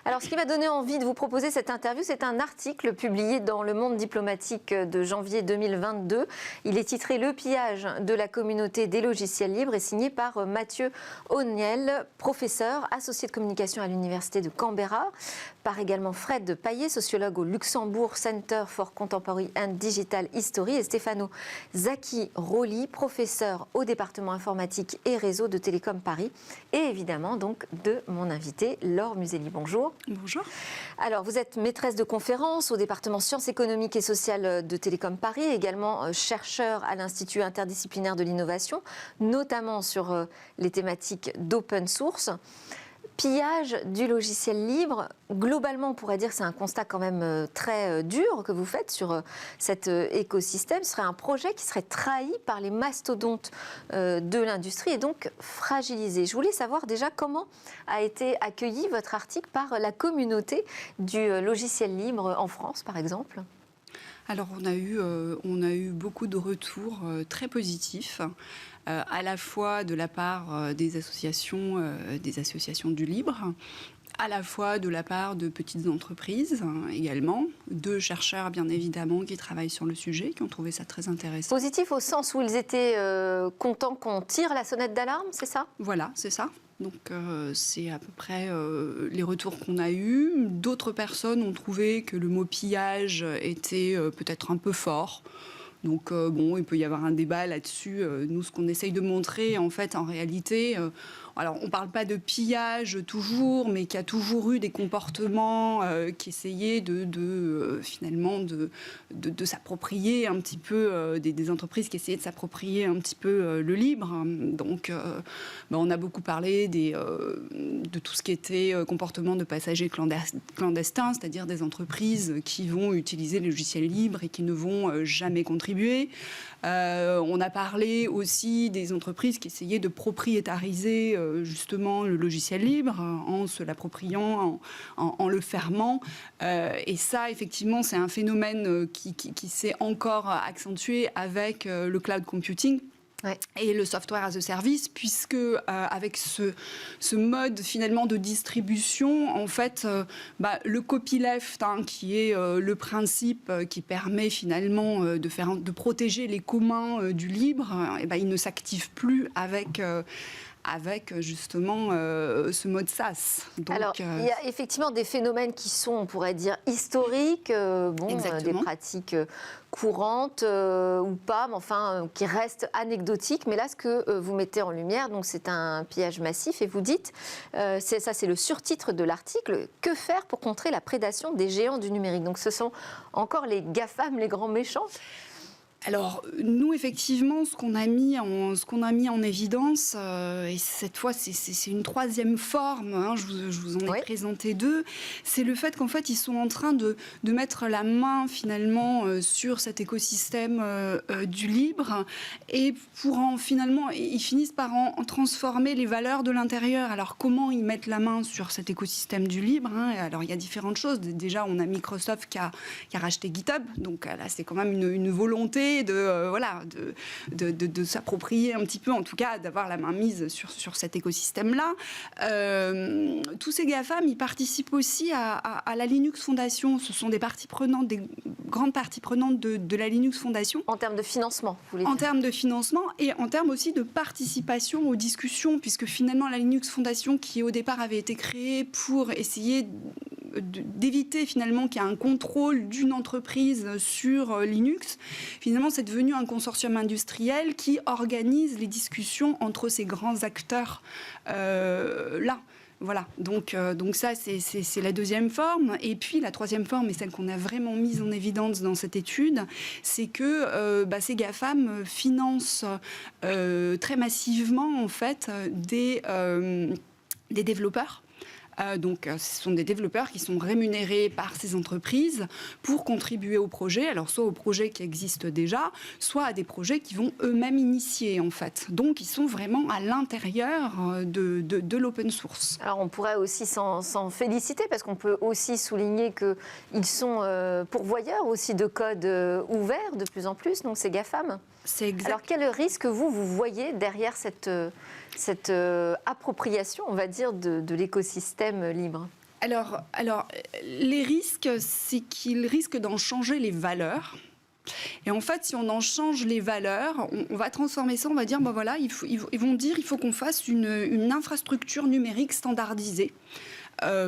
Alors, ce qui m'a donné envie de vous proposer cette interview, c'est un article publié dans Le Monde diplomatique de janvier 2022. Il est titré « Le pillage de la communauté des logiciels libres » et signé par Mathieu O'Neill, professeur associé de communication à l'université de Canberra, par également Fred Paillet, sociologue au Luxembourg Center for Contemporary and Digital History, et Stefano Zacchi-Rolli, professeur au département informatique et réseau de Télécom Paris, et évidemment donc de mon invité Laure Museli. Bonjour. Bonjour. Alors, vous êtes maîtresse de conférences au département sciences économiques et sociales de Télécom Paris, également chercheur à l'Institut interdisciplinaire de l'innovation, notamment sur les thématiques d'open source. Pillage du logiciel libre, globalement, on pourrait dire que c'est un constat quand même très dur que vous faites sur cet écosystème. Ce serait un projet qui serait trahi par les mastodontes de l'industrie et donc fragilisé. Je voulais savoir déjà comment a été accueilli votre article par la communauté du logiciel libre en France, par exemple. Alors, on a eu beaucoup de retours très positifs, à la fois de la part des associations du libre, à la fois de la part de petites entreprises également, de chercheurs bien évidemment qui travaillent sur le sujet, qui ont trouvé ça très intéressant. Positif au sens où ils étaient contents qu'on tire la sonnette d'alarme, c'est ça ? Voilà, c'est ça. Donc c'est à peu près les retours qu'on a eus. D'autres personnes ont trouvé que le mot pillage était peut-être un peu fort. Donc bon, il peut y avoir un débat là-dessus. Nous, ce qu'on essaye de montrer, en fait, en réalité, alors on ne parle pas de pillage toujours, mais qu'il y a toujours eu des comportements qui essayaient finalement de s'approprier un petit peu, des entreprises qui essayaient de s'approprier un petit peu le libre. Donc on a beaucoup parlé de tout ce qui était comportement de passagers clandestins, c'est-à-dire des entreprises qui vont utiliser les logiciels libres et qui ne vont jamais contribuer. On a parlé aussi des entreprises qui essayaient de propriétariser justement le logiciel libre en se l'appropriant, en le fermant. Et ça, effectivement, c'est un phénomène qui s'est encore accentué avec le cloud computing. Ouais. Et le software as a service, puisque avec ce mode finalement de distribution, en fait, le copyleft, qui est le principe qui permet finalement de protéger les communs du libre, il ne s'active plus avec justement ce mode SaaS. Donc, alors, il y a effectivement des phénomènes qui sont, on pourrait dire, historiques, des pratiques courantes ou pas, mais enfin, qui restent anecdotiques. Mais là, ce que vous mettez en lumière, donc, c'est un pillage massif. Et vous dites, c'est le surtitre de l'article, « Que faire pour contrer la prédation des géants du numérique ?» Donc, ce sont encore les GAFAM, les grands méchants. Alors, nous, effectivement, ce qu'on a mis en évidence, et cette fois, c'est une troisième forme, je vous en ai présenté deux, c'est le fait qu'en fait, ils sont en train de mettre la main, finalement, sur cet écosystème du libre, et finalement, ils finissent par en transformer les valeurs de l'intérieur. Alors, comment ils mettent la main sur cet écosystème du libre, Alors, il y a différentes choses. Déjà, on a Microsoft qui a racheté GitHub, donc là, c'est quand même une volonté de s'approprier un petit peu, en tout cas d'avoir la main mise sur cet écosystème-là. Tous ces GAFAM, ils participent aussi à la Linux Foundation. Ce sont des grandes parties prenantes de la Linux Foundation. En termes de financement, vous voulez dire ? En termes de financement et en termes aussi de participation aux discussions, puisque finalement la Linux Foundation, qui au départ avait été créée pour essayer d'éviter finalement qu'il y ait un contrôle d'une entreprise sur Linux. Finalement, c'est devenu un consortium industriel qui organise les discussions entre ces grands acteurs là. Voilà, donc ça, c'est la deuxième forme. Et puis, la troisième forme, et celle qu'on a vraiment mise en évidence dans cette étude, c'est que ces GAFAM financent très massivement, en fait, des développeurs. Donc, ce sont des développeurs qui sont rémunérés par ces entreprises pour contribuer au projet, alors soit aux projets qui existent déjà, soit à des projets qui vont eux-mêmes initier, en fait. Donc, ils sont vraiment à l'intérieur de l'open source. Alors, on pourrait aussi s'en féliciter, parce qu'on peut aussi souligner qu'ils sont pourvoyeurs aussi de code ouvert de plus en plus, donc c'est GAFAM. C'est exact. Alors, quel risque vous voyez derrière cette appropriation, on va dire, de l'écosystème libre ? Alors, les risques, c'est qu'ils risquent d'en changer les valeurs. Et en fait, si on en change les valeurs, on va transformer ça, on va dire, ben voilà, ils vont dire il faut qu'on fasse une infrastructure numérique standardisée.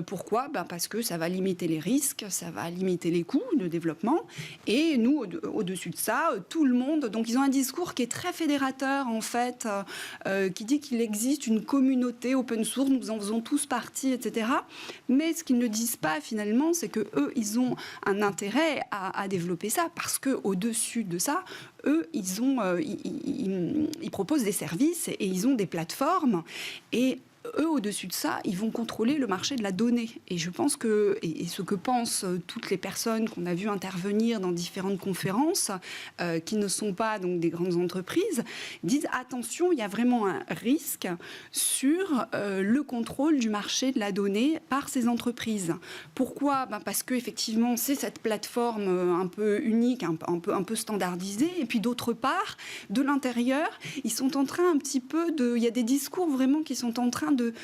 Pourquoi ? Parce que ça va limiter les risques, ça va limiter les coûts de développement. Et nous, au-dessus de ça, tout le monde... Donc, ils ont un discours qui est très fédérateur, en fait, qui dit qu'il existe une communauté open source, nous en faisons tous partie, etc. Mais ce qu'ils ne disent pas, finalement, c'est qu'eux, ils ont un intérêt à développer ça, parce qu'au-dessus de ça, eux, ils proposent des services et ils ont des plateformes. Et eux, au-dessus de ça, ils vont contrôler le marché de la donnée. Et je pense que, et ce que pensent toutes les personnes qu'on a vues intervenir dans différentes conférences, qui ne sont pas donc des grandes entreprises, disent attention, il y a vraiment un risque sur le contrôle du marché de la donnée par ces entreprises. Pourquoi ? Parce qu'effectivement, c'est cette plateforme un peu unique, un peu standardisée. Et puis d'autre part, de l'intérieur, ils sont en train un petit peu de... Il y a des discours vraiment qui sont en train de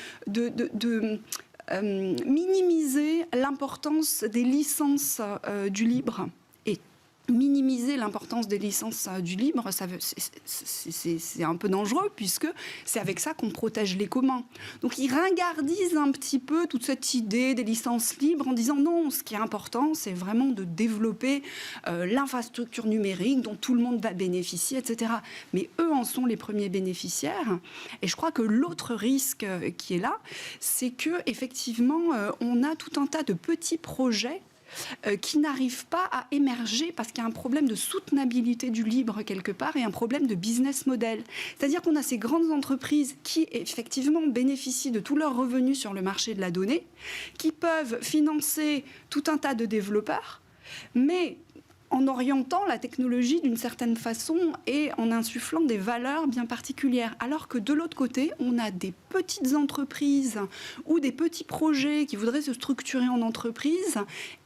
minimiser l'importance des licences du libre. Et minimiser l'importance des licences du libre, c'est un peu dangereux, puisque c'est avec ça qu'on protège les communs. Donc ils ringardisent un petit peu toute cette idée des licences libres en disant non, ce qui est important, c'est vraiment de développer l'infrastructure numérique dont tout le monde va bénéficier, etc. Mais eux en sont les premiers bénéficiaires. Et je crois que l'autre risque qui est là, c'est qu'effectivement, on a tout un tas de petits projets qui n'arrivent pas à émerger parce qu'il y a un problème de soutenabilité du libre quelque part et un problème de business model. C'est-à-dire qu'on a ces grandes entreprises qui effectivement bénéficient de tous leurs revenus sur le marché de la donnée, qui peuvent financer tout un tas de développeurs, mais en orientant la technologie d'une certaine façon et en insufflant des valeurs bien particulières. Alors que de l'autre côté, on a des petites entreprises ou des petits projets qui voudraient se structurer en entreprise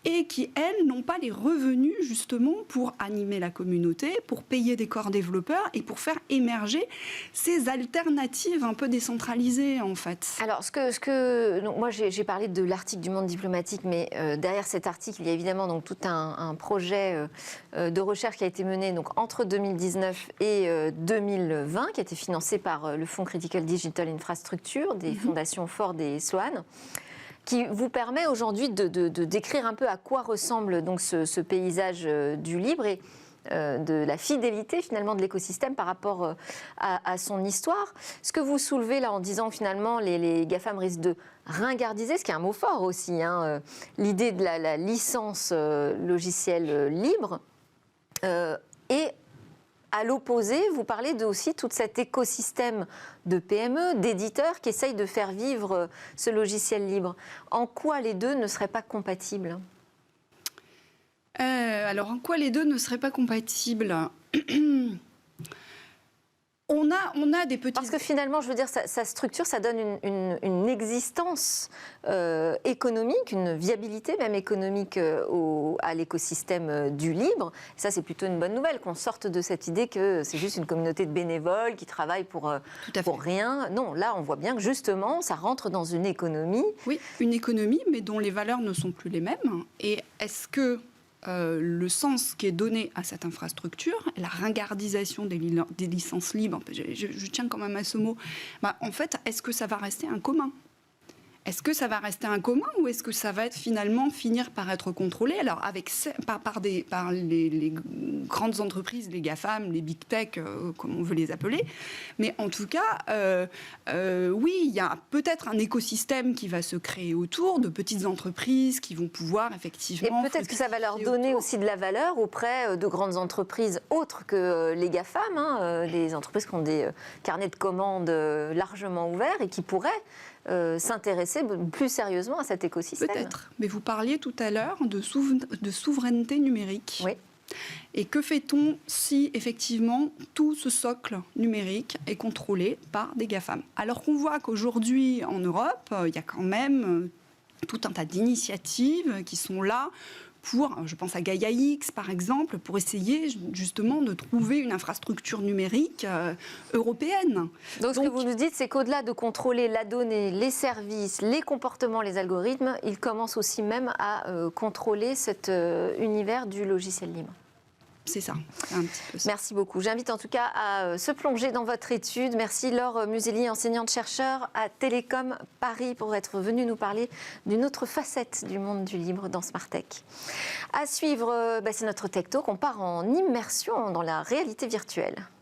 et qui, elles, n'ont pas les revenus justement pour animer la communauté, pour payer des corps développeurs et pour faire émerger ces alternatives un peu décentralisées, en fait. Alors, donc, moi, j'ai parlé de l'article du Monde diplomatique, mais derrière cet article, il y a évidemment donc, tout un projet de recherche qui a été mené donc, entre 2019 et 2020, qui a été financé par le Fonds Critical Digital Infrastructure, des fondations Ford et Sloan, qui vous permet aujourd'hui de décrire un peu à quoi ressemble donc ce paysage du libre et de la fidélité finalement de l'écosystème par rapport à son histoire. Ce que vous soulevez là en disant que finalement les GAFAM risquent de ringardiser, ce qui est un mot fort aussi, l'idée de la licence logicielle libre, et à l'opposé, vous parlez aussi tout cet écosystème de PME, d'éditeurs qui essayent de faire vivre ce logiciel libre. En quoi les deux ne seraient pas compatibles ? Alors, en quoi les deux ne seraient pas compatibles ? On a des petits... Parce que finalement, je veux dire, sa structure, ça donne une existence économique, une viabilité même économique à l'écosystème du libre. Et ça, c'est plutôt une bonne nouvelle, qu'on sorte de cette idée que c'est juste une communauté de bénévoles qui travaillent pour rien. Non, là, on voit bien que justement, ça rentre dans une économie. Oui, une économie, mais dont les valeurs ne sont plus les mêmes. Et est-ce que le sens qui est donné à cette infrastructure, la ringardisation des licences libres, je tiens quand même à ce mot, en fait, est-ce que ça va rester un commun ? Est-ce que ça va rester un commun ou est-ce que ça va finalement finir par être contrôlé ? Alors, par les grandes entreprises, les GAFAM, les Big Tech, comme on veut les appeler. Mais en tout cas, oui, il y a peut-être un écosystème qui va se créer autour de petites entreprises qui vont pouvoir effectivement... Et peut-être que ça va leur donner aussi de la valeur auprès de grandes entreprises autres que les GAFAM, des entreprises qui ont des carnets de commandes largement ouverts et qui pourraient s'intéresser plus sérieusement à cet écosystème. Peut-être, mais vous parliez tout à l'heure de souveraineté numérique. Oui. Et que fait-on si, effectivement, tout ce socle numérique est contrôlé par des GAFAM ? Alors qu'on voit qu'aujourd'hui, en Europe, il y a quand même tout un tas d'initiatives qui sont là je pense à Gaia X par exemple, pour essayer justement de trouver une infrastructure numérique européenne. Donc, ce que vous nous dites, c'est qu'au-delà de contrôler la donnée, les services, les comportements, les algorithmes, il commence aussi même à contrôler cet univers du logiciel libre. C'est ça, c'est un petit peu ça. Merci beaucoup. J'invite en tout cas à se plonger dans votre étude. Merci Laure Muselli, enseignante-chercheur à Télécom Paris, pour être venue nous parler d'une autre facette du monde du libre dans Smart Tech. À suivre, c'est notre Tech Talk. On part en immersion dans la réalité virtuelle.